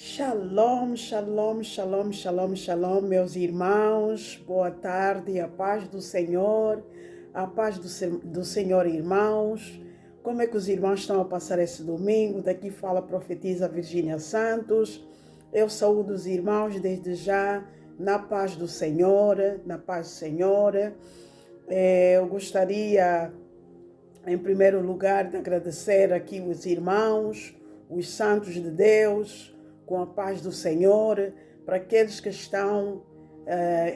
Shalom, shalom, shalom, shalom, shalom, meus irmãos, boa tarde, a paz do Senhor, a paz do Senhor, irmãos. Como é que os irmãos estão a passar esse domingo? Daqui fala a profetisa Virgínia Santos. Eu saúdo os irmãos desde já, na paz do Senhor, na paz do Senhor. Eu gostaria, em primeiro lugar, de agradecer aqui os irmãos, os santos de Deus, com a paz do Senhor, para aqueles que estão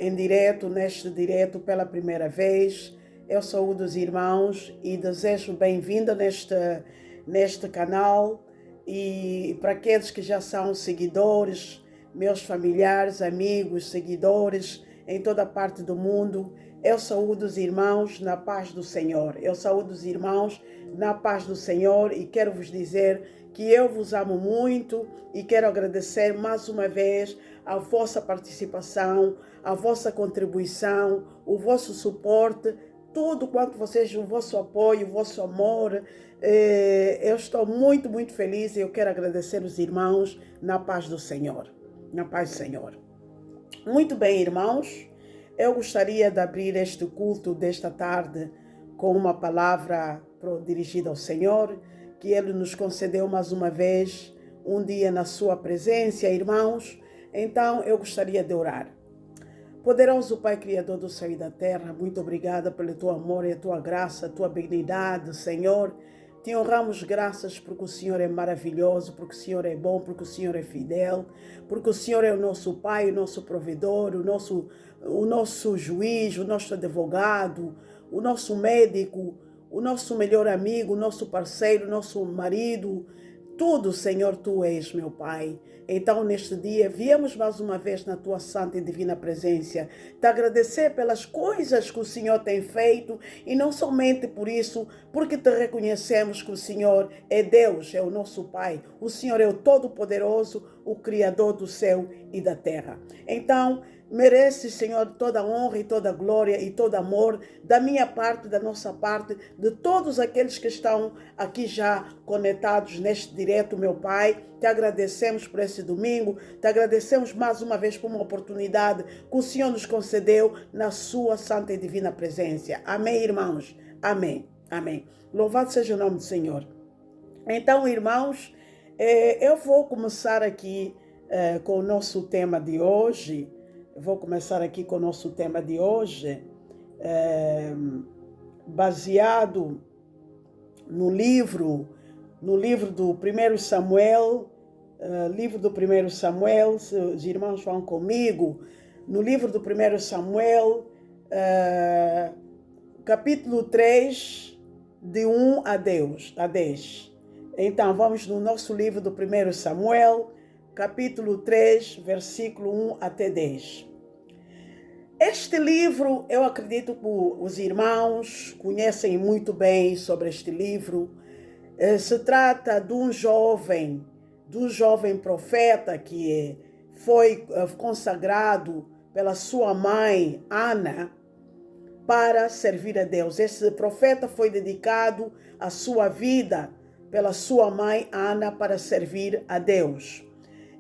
em direto, neste direto pela primeira vez. Eu saúdo os irmãos e desejo bem-vinda neste canal. E para aqueles que já são seguidores, meus familiares, amigos, seguidores em toda parte do mundo, eu saúdo os irmãos na paz do Senhor. Eu saúdo os irmãos na paz do Senhor e quero vos dizer que eu vos amo muito e quero agradecer mais uma vez a vossa participação, a vossa contribuição, o vosso suporte, tudo quanto vocês, o vosso apoio, o vosso amor. Eu estou muito, muito feliz e eu quero agradecer os irmãos na paz do Senhor. Na paz do Senhor. Muito bem, irmãos. Eu gostaria de abrir este culto desta tarde com uma palavra dirigida ao Senhor, que Ele nos concedeu mais uma vez um dia na sua presença, irmãos. Então, eu gostaria de orar. Poderoso Pai, Criador do céu e da terra, muito obrigada pelo teu amor e a tua graça, a tua benignidade, Senhor. Te honramos graças porque o Senhor é maravilhoso, porque o Senhor é bom, porque o Senhor é fidel, porque o Senhor é o nosso Pai, o nosso provedor, o nosso juiz, o nosso advogado, o nosso médico, o nosso melhor amigo, o nosso parceiro, o nosso marido. Tudo, Senhor, Tu és, meu Pai. Então, neste dia, viemos mais uma vez na Tua santa e divina presença, te agradecer pelas coisas que o Senhor tem feito e não somente por isso, porque te reconhecemos que o Senhor é Deus, é o nosso Pai. O Senhor é o Todo-Poderoso, o Criador do céu e da terra. Então, merece, Senhor, toda a honra e toda a glória e todo amor da minha parte, da nossa parte, de todos aqueles que estão aqui já conectados neste direto, meu Pai. Te agradecemos por esse domingo, te agradecemos mais uma vez por uma oportunidade que o Senhor nos concedeu na sua santa e divina presença. Amém, irmãos? Amém. Amém. Louvado seja o nome do Senhor. Então, irmãos, eu vou começar aqui com o nosso tema de hoje. Baseado no livro do 1 Samuel, se os irmãos vão comigo, no livro do 1 Samuel, capítulo 3, de 1 a 10. Então, vamos no nosso livro do 1 Samuel, capítulo 3, versículo 1 até 10. Este livro, eu acredito que os irmãos conhecem muito bem sobre este livro. Se trata de um jovem profeta que foi consagrado pela sua mãe, Ana, para servir a Deus. Esse profeta foi dedicado a sua vida pela sua mãe, Ana, para servir a Deus.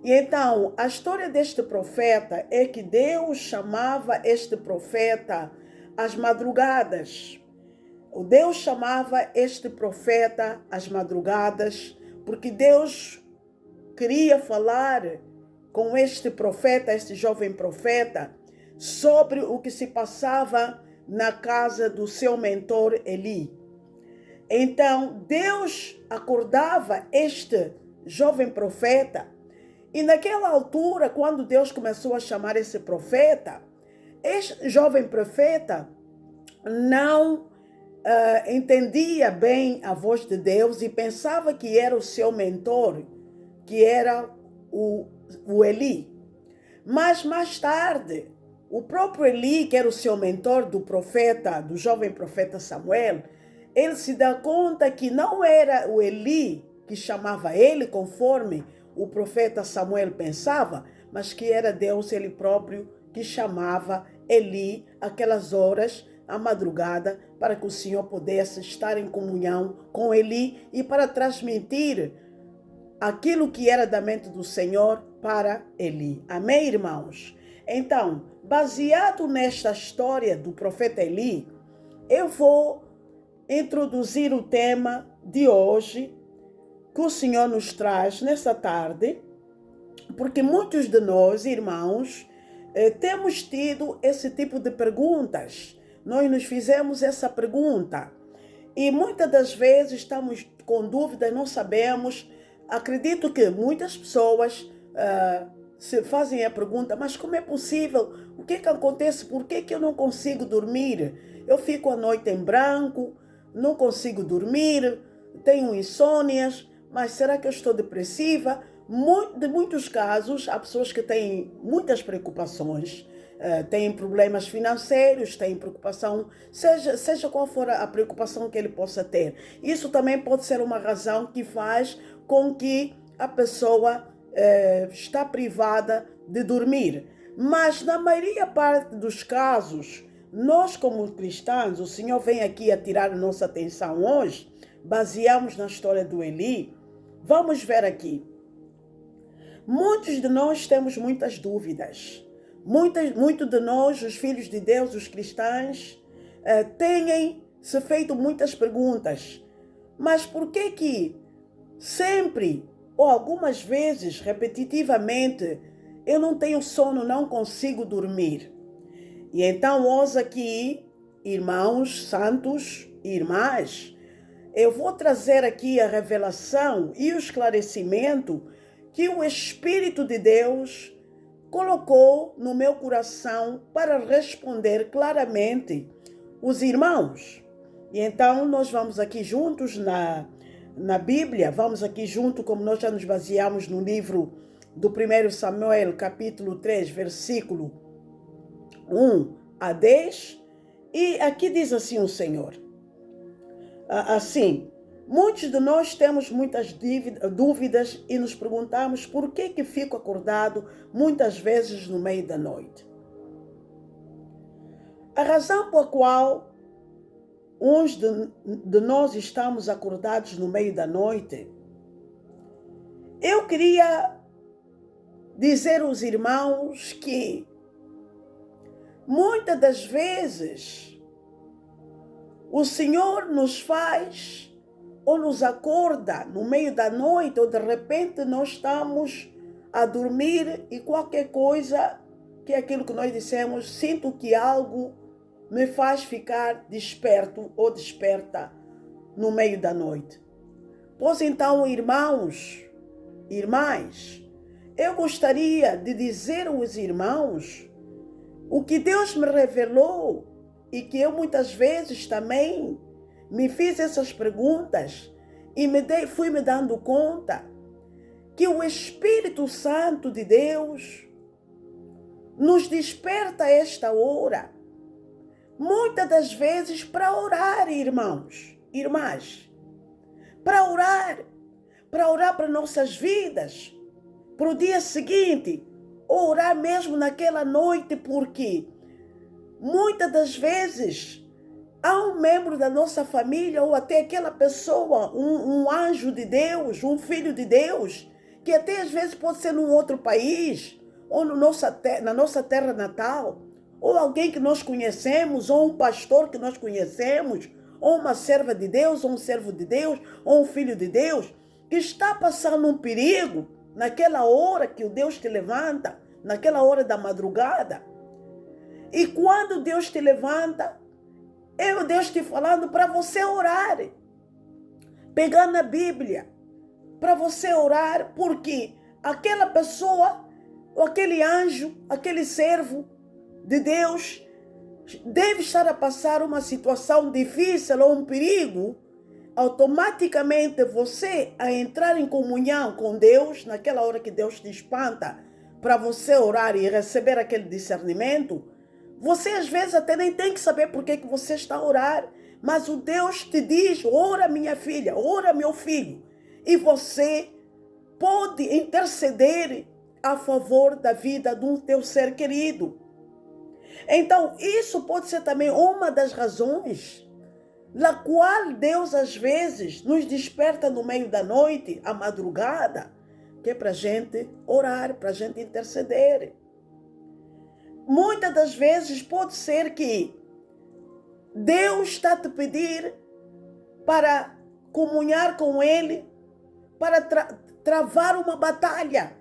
E então, a história deste profeta é que Deus chamava este profeta às madrugadas. Deus chamava este profeta às madrugadas, porque Deus queria falar com este profeta, este jovem profeta, sobre o que se passava na casa do seu mentor Eli. Então, Deus acordava este jovem profeta. E naquela altura, quando Deus começou a chamar esse profeta, este jovem profeta não entendia bem a voz de Deus e pensava que era o seu mentor, que era o Eli. Mas mais tarde, o próprio Eli, que era o seu mentor do profeta, do jovem profeta Samuel, ele se dá conta que não era o Eli que chamava ele conforme o profeta Samuel pensava, mas que era Deus ele próprio que chamava Eli aquelas horas, à madrugada, para que o Senhor pudesse estar em comunhão com Eli e para transmitir aquilo que era da mente do Senhor para Eli. Amém, irmãos? Então, baseado nesta história do profeta Eli, eu vou introduzir o tema de hoje que o Senhor nos traz nesta tarde, porque muitos de nós, irmãos, temos tido esse tipo de perguntas. Nós nos fizemos essa pergunta e muitas das vezes estamos com dúvidas, não sabemos. Acredito que muitas pessoas se fazem a pergunta, mas como é possível? O que acontece? Por que eu não consigo dormir? Eu fico a noite em branco, não consigo dormir, tenho insônias, mas será que eu estou depressiva? De muitos casos, há pessoas que têm muitas preocupações, têm problemas financeiros, têm preocupação, seja qual for a preocupação que ele possa ter. Isso também pode ser uma razão que faz com que a pessoa está privada de dormir. Mas na maioria parte dos casos, nós como cristãos, o Senhor vem aqui a tirar a nossa atenção hoje, baseamos na história do Eli. Vamos ver aqui. Muitos de nós temos muitas dúvidas. Muito de nós, os filhos de Deus, os cristãos, têm se feito muitas perguntas. Mas por que sempre, ou algumas vezes, repetitivamente, eu não tenho sono, não consigo dormir? E então, hoje aqui, irmãos santos e irmãs, eu vou trazer aqui a revelação e o esclarecimento que o Espírito de Deus colocou no meu coração para responder claramente os irmãos. E então nós vamos aqui juntos na Bíblia, vamos aqui junto, como nós já nos baseamos no livro do 1 Samuel, capítulo 3, versículo 1 a 10. E aqui diz assim o Senhor, assim: muitos de nós temos muitas dúvidas e nos perguntamos por que fico acordado muitas vezes no meio da noite. A razão por qual uns de nós estamos acordados no meio da noite, eu queria dizer aos irmãos que muitas das vezes o Senhor nos faz ou nos acorda no meio da noite, ou de repente nós estamos a dormir e qualquer coisa, que é aquilo que nós dissemos, sinto que algo me faz ficar desperto ou desperta no meio da noite. Pois então, irmãos, irmãs, eu gostaria de dizer aos irmãos o que Deus me revelou e que eu muitas vezes também me fiz essas perguntas e fui me dando conta que o Espírito Santo de Deus nos desperta a esta hora, muitas das vezes para orar, irmãos, irmãs, para orar para nossas vidas, para o dia seguinte, ou orar mesmo naquela noite, porque muitas das vezes há um membro da nossa família ou até aquela pessoa, um anjo de Deus, um filho de Deus, que até às vezes pode ser num outro país, ou na nossa terra natal, ou alguém que nós conhecemos, ou um pastor que nós conhecemos, ou uma serva de Deus, ou um servo de Deus, ou um filho de Deus, que está passando um perigo naquela hora que o Deus te levanta, naquela hora da madrugada. E quando Deus te levanta, é o Deus te falando para você orar, pegar na Bíblia, para você orar, porque aquela pessoa, ou aquele anjo, aquele servo de Deus, deve estar a passar uma situação difícil ou um perigo. Automaticamente você, a entrar em comunhão com Deus, naquela hora que Deus te espanta, para você orar e receber aquele discernimento, você às vezes até nem tem que saber por que você está a orar, mas o Deus te diz: ora minha filha, ora meu filho, e você pode interceder a favor da vida do teu ser querido. Então isso pode ser também uma das razões na qual Deus às vezes nos desperta no meio da noite, à madrugada, que é para a gente orar, para a gente interceder. Muitas das vezes pode ser que Deus está a te pedir para comunhar com Ele, para travar uma batalha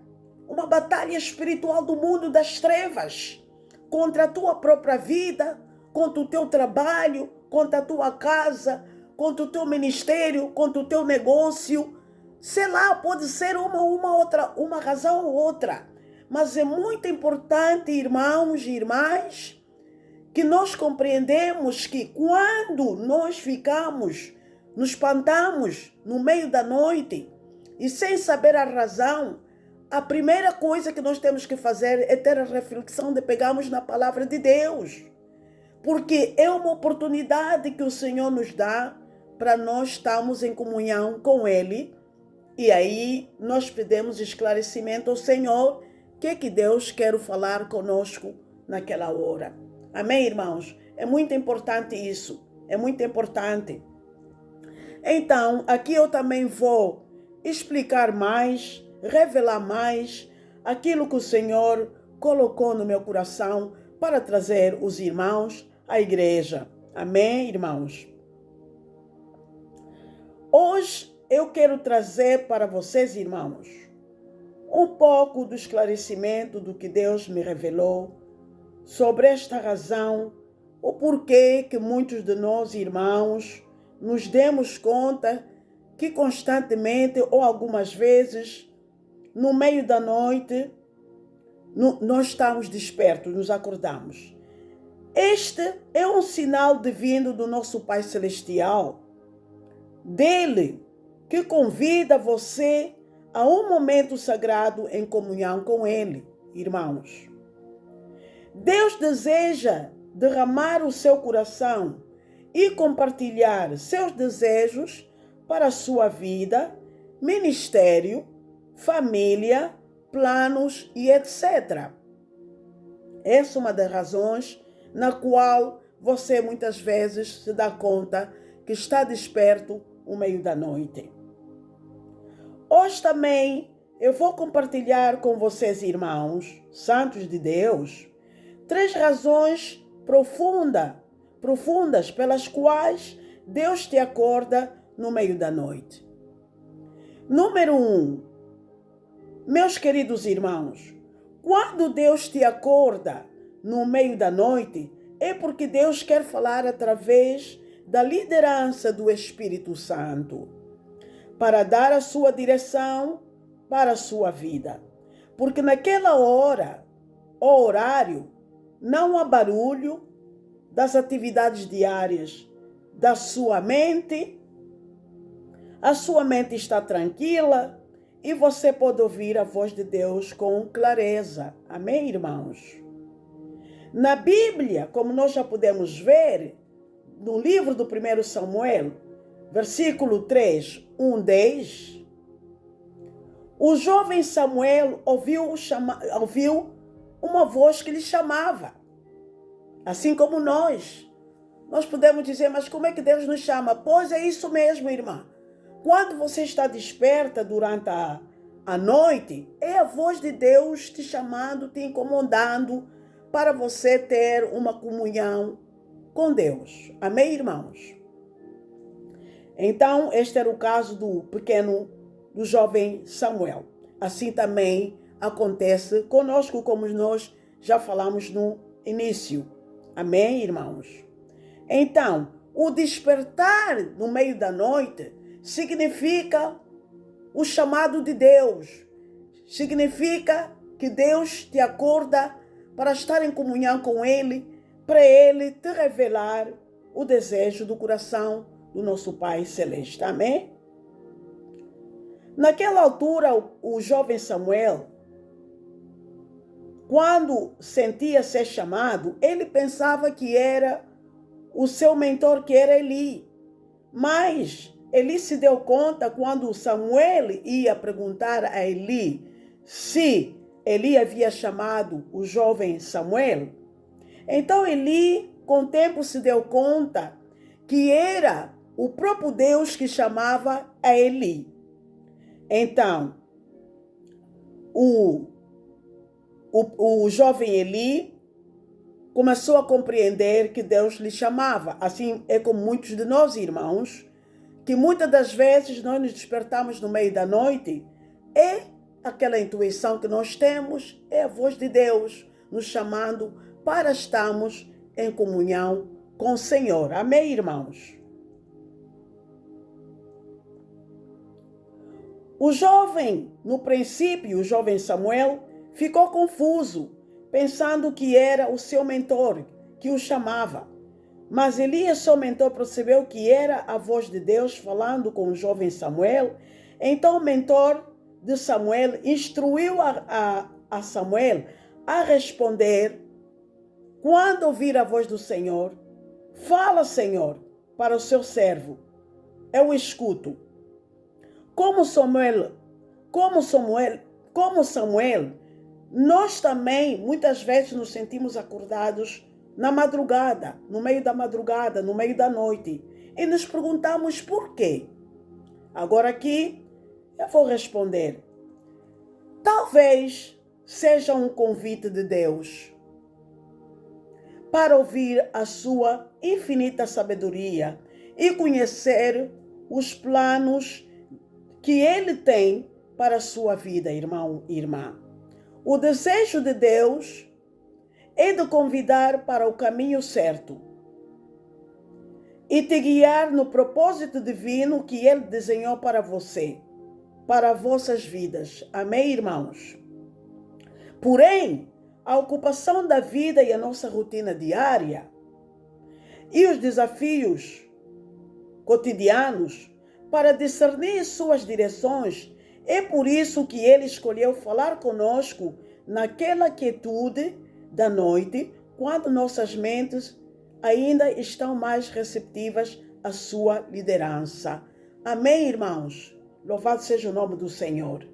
espiritual do mundo das trevas, contra a tua própria vida, contra o teu trabalho, contra a tua casa, contra o teu ministério, contra o teu negócio. Sei lá, pode ser uma razão ou outra. Mas é muito importante, irmãos e irmãs, que nós compreendemos que quando nós nos espantamos no meio da noite e sem saber a razão, a primeira coisa que nós temos que fazer é ter a reflexão de pegarmos na palavra de Deus. Porque é uma oportunidade que o Senhor nos dá para nós estarmos em comunhão com Ele. E aí nós pedimos esclarecimento ao Senhor, o que Deus quer falar conosco naquela hora. Amém, irmãos? É muito importante isso. É muito importante. Então, aqui eu também vou explicar mais, revelar mais aquilo que o Senhor colocou no meu coração para trazer os irmãos à igreja. Amém, irmãos? Hoje eu quero trazer para vocês, irmãos, um pouco do esclarecimento do que Deus me revelou sobre esta razão, o porquê que muitos de nós, irmãos, nos demos conta que constantemente ou algumas vezes, no meio da noite, nós estamos despertos, nos acordamos. Este é um sinal divino do nosso Pai Celestial, dele, que convida você a um momento sagrado em comunhão com Ele, irmãos. Deus deseja derramar o seu coração e compartilhar seus desejos para a sua vida, ministério, família, planos e etc. Essa é uma das razões na qual você muitas vezes se dá conta que está desperto no meio da noite. Hoje também eu vou compartilhar com vocês, irmãos, santos de Deus, 3 razões profundas pelas quais Deus te acorda no meio da noite. Número 1, meus queridos irmãos, quando Deus te acorda no meio da noite, é porque Deus quer falar através da liderança do Espírito Santo, para dar a sua direção para a sua vida. Porque naquela hora, ou horário, não há barulho das atividades diárias da sua mente. A sua mente está tranquila e você pode ouvir a voz de Deus com clareza. Amém, irmãos? Na Bíblia, como nós já podemos ver, no livro do 1 Samuel, versículo 3, 10, o jovem Samuel ouviu uma voz que lhe chamava. Assim como nós podemos dizer, mas como é que Deus nos chama? Pois é isso mesmo, irmã. Quando você está desperta durante a noite, é a voz de Deus te chamando, te incomodando, para você ter uma comunhão com Deus. Amém, irmãos? Então, este era o caso do jovem Samuel. Assim também acontece conosco, como nós já falamos no início. Amém, irmãos? Então, o despertar no meio da noite significa o chamado de Deus. Significa que Deus te acorda para estar em comunhão com Ele, para Ele te revelar o desejo do coração do nosso Pai Celeste. Amém? Naquela altura, o jovem Samuel, quando sentia ser chamado, ele pensava que era o seu mentor, que era Eli. Mas Eli se deu conta quando Samuel ia perguntar a Eli se Eli havia chamado o jovem Samuel. Então Eli, com o tempo, se deu conta que era o próprio Deus que chamava a Eli. Então, o, o jovem Eli começou a compreender que Deus lhe chamava. Assim é com muitos de nós, irmãos, que muitas das vezes nós nos despertamos no meio da noite, é aquela intuição que nós temos, é a voz de Deus nos chamando para estarmos em comunhão com o Senhor. Amém, irmãos? O jovem, no princípio, o jovem Samuel, ficou confuso, pensando que era o seu mentor que o chamava. Mas Elias, seu mentor, percebeu que era a voz de Deus falando com o jovem Samuel. Então o mentor de Samuel instruiu a Samuel a responder: quando ouvir a voz do Senhor, fala, Senhor, para o seu servo. Eu escuto. Como Samuel, nós também muitas vezes nos sentimos acordados na madrugada, no meio da madrugada, no meio da noite, e nos perguntamos por quê. Agora aqui eu vou responder. Talvez seja um convite de Deus para ouvir a sua infinita sabedoria e conhecer os planos que Ele tem para a sua vida, irmão e irmã. O desejo de Deus é de convidar para o caminho certo e te guiar no propósito divino que Ele desenhou para você, para vossas vidas. Amém, irmãos? Porém, a ocupação da vida e a nossa rotina diária e os desafios cotidianos para discernir suas direções, é por isso que Ele escolheu falar conosco naquela quietude da noite, quando nossas mentes ainda estão mais receptivas à sua liderança. Amém, irmãos? Louvado seja o nome do Senhor.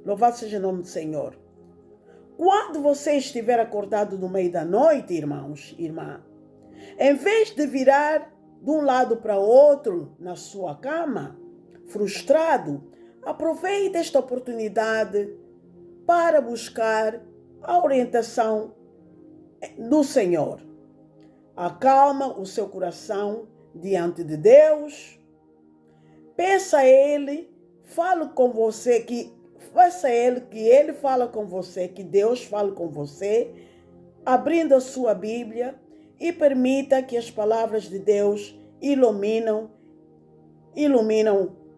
Louvado seja o nome do Senhor. Quando você estiver acordado no meio da noite, irmãos, irmã, em vez de virar de um lado para o outro na sua cama, frustrado, aproveite esta oportunidade para buscar a orientação do Senhor. Acalma o seu coração diante de Deus. Peça a Ele, fale com você, peça a Ele que Ele fala com você, que Deus fale com você, abrindo a sua Bíblia, e permita que as palavras de Deus iluminam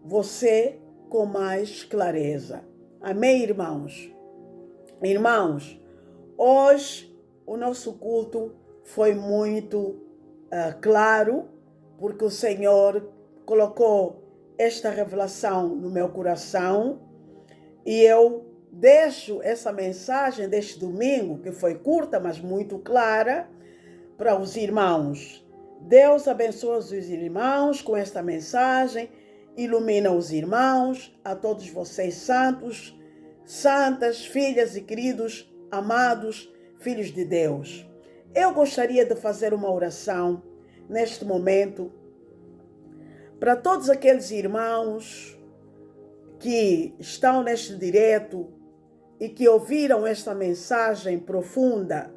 você com mais clareza. Amém, irmãos? Irmãos, hoje o nosso culto foi muito claro, porque o Senhor colocou esta revelação no meu coração, e eu deixo essa mensagem deste domingo, que foi curta, mas muito clara, para os irmãos. Deus abençoa os irmãos com esta mensagem, ilumina os irmãos, a todos vocês santos, santas, filhas e queridos, amados, filhos de Deus. Eu gostaria de fazer uma oração neste momento para todos aqueles irmãos que estão neste direto e que ouviram esta mensagem profunda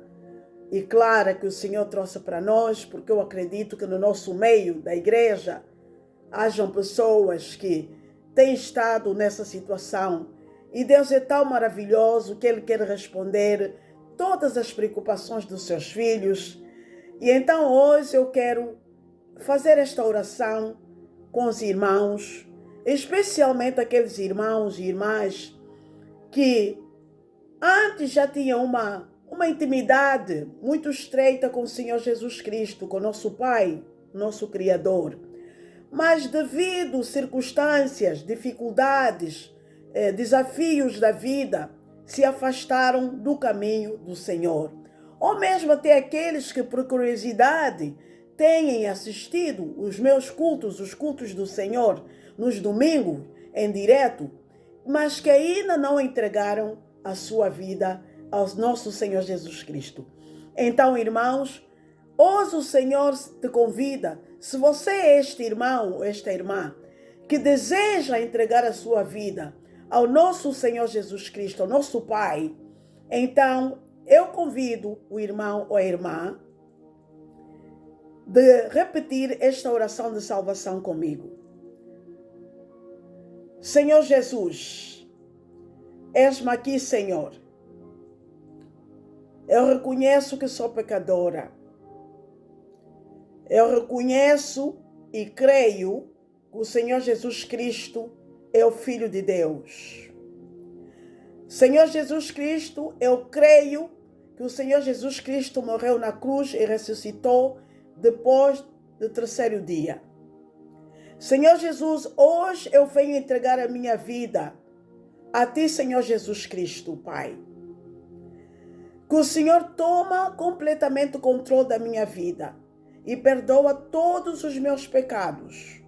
e clara que o Senhor trouxe para nós, porque eu acredito que no nosso meio da igreja hajam pessoas que têm estado nessa situação, e Deus é tão maravilhoso que Ele quer responder todas as preocupações dos seus filhos. E então hoje eu quero fazer esta oração com os irmãos, especialmente aqueles irmãos e irmãs que antes já tinham uma intimidade muito estreita com o Senhor Jesus Cristo, com nosso Pai, nosso Criador. Mas devido a circunstâncias, dificuldades, desafios da vida, se afastaram do caminho do Senhor. Ou mesmo até aqueles que, por curiosidade, têm assistido os meus cultos, os cultos do Senhor, nos domingos, em direto, mas que ainda não entregaram a sua vida ao nosso Senhor Jesus Cristo. Então, irmãos, hoje o Senhor te convida, se você é este irmão ou esta irmã que deseja entregar a sua vida ao nosso Senhor Jesus Cristo, ao nosso Pai, então eu convido o irmão ou a irmã de repetir esta oração de salvação comigo. Senhor Jesus, eis-me aqui, Senhor. Eu reconheço que sou pecadora. Eu reconheço e creio que o Senhor Jesus Cristo é o Filho de Deus. Senhor Jesus Cristo, eu creio que o Senhor Jesus Cristo morreu na cruz e ressuscitou depois do terceiro dia. Senhor Jesus, hoje eu venho entregar a minha vida a Ti, Senhor Jesus Cristo, Pai. Que o Senhor toma completamente o controle da minha vida e perdoa todos os meus pecados.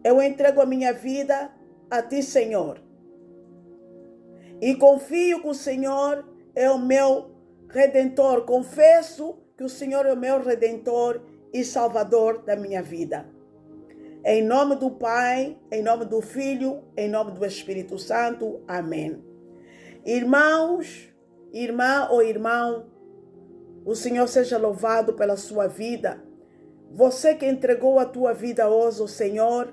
Eu entrego a minha vida a Ti, Senhor. E confio que o Senhor é o meu Redentor. Confesso que o Senhor é o meu Redentor e Salvador da minha vida. Em nome do Pai, em nome do Filho, em nome do Espírito Santo. Amém. Irmãos, irmã ou irmão, o Senhor seja louvado pela sua vida. Você que entregou a tua vida hoje ao Senhor,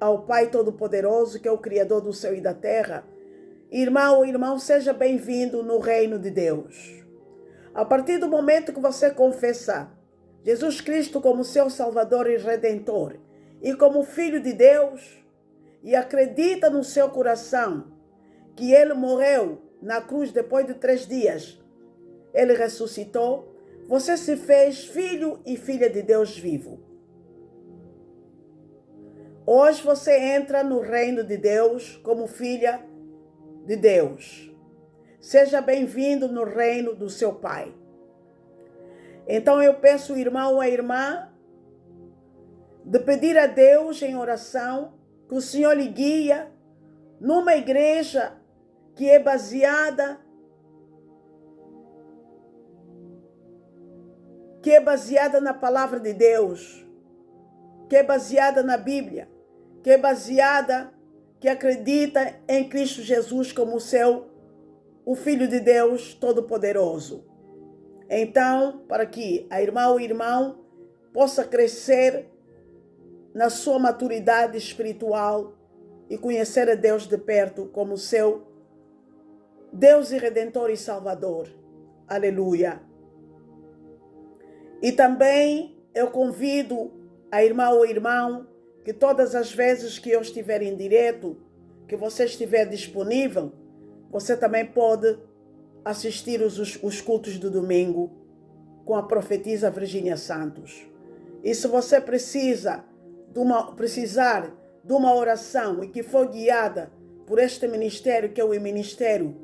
ao Pai Todo-Poderoso, que é o Criador do céu e da terra. Irmão ou irmão, seja bem-vindo no reino de Deus. A partir do momento que você confessar Jesus Cristo como seu Salvador e Redentor e como Filho de Deus e acredita no seu coração que Ele morreu na cruz depois de 3 dias, Ele ressuscitou, você se fez filho e filha de Deus vivo. Hoje você entra no reino de Deus como filha de Deus. Seja bem-vindo no reino do seu Pai. Então eu peço, irmão ou a irmã, de pedir a Deus em oração que o Senhor lhe guie numa igreja que é baseada na palavra de Deus, que é baseada na Bíblia, que acredita em Cristo Jesus como o Filho de Deus Todo-Poderoso. Então, para que a irmã ou irmão possa crescer na sua maturidade espiritual e conhecer a Deus de perto como seu Deus e Redentor e Salvador. Aleluia. E também eu convido a irmã ou irmão que todas as vezes que eu estiver em direto, que você estiver disponível, você também pode assistir os cultos do domingo com a profetisa Virgínia Santos. E se você precisar de uma oração e que for guiada por este ministério, que é o ministério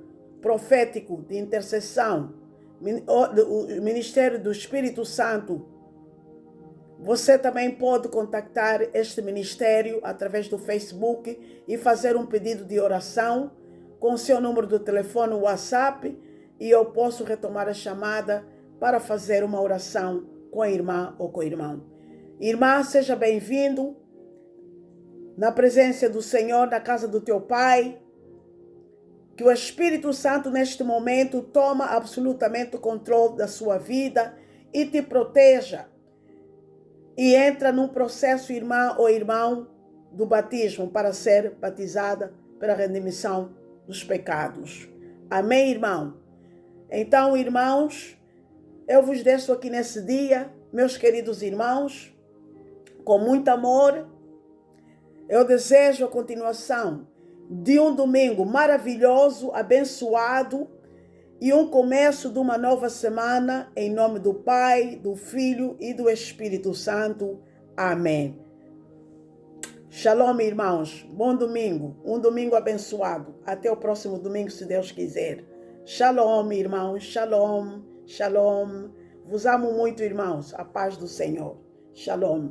profético de intercessão, o ministério do Espírito Santo, você também pode contactar este ministério através do Facebook e fazer um pedido de oração com o seu número de telefone, WhatsApp, e eu posso retomar a chamada para fazer uma oração com a irmã ou com o irmão. Irmã, seja bem-vindo na presença do Senhor, na casa do teu Pai. Que o Espírito Santo neste momento toma absolutamente o controle da sua vida e te proteja. E entra num processo, irmã ou irmão, do batismo para ser batizada pela remissão dos pecados. Amém, irmão? Então, irmãos, eu vos deixo aqui nesse dia, meus queridos irmãos, com muito amor. Eu desejo a continuação de um domingo maravilhoso, abençoado, e um começo de uma nova semana, em nome do Pai, do Filho e do Espírito Santo. Amém. Shalom, irmãos. Bom domingo. Um domingo abençoado. Até o próximo domingo, se Deus quiser. Shalom, irmãos. Shalom. Shalom. Vos amo muito, irmãos. A paz do Senhor. Shalom.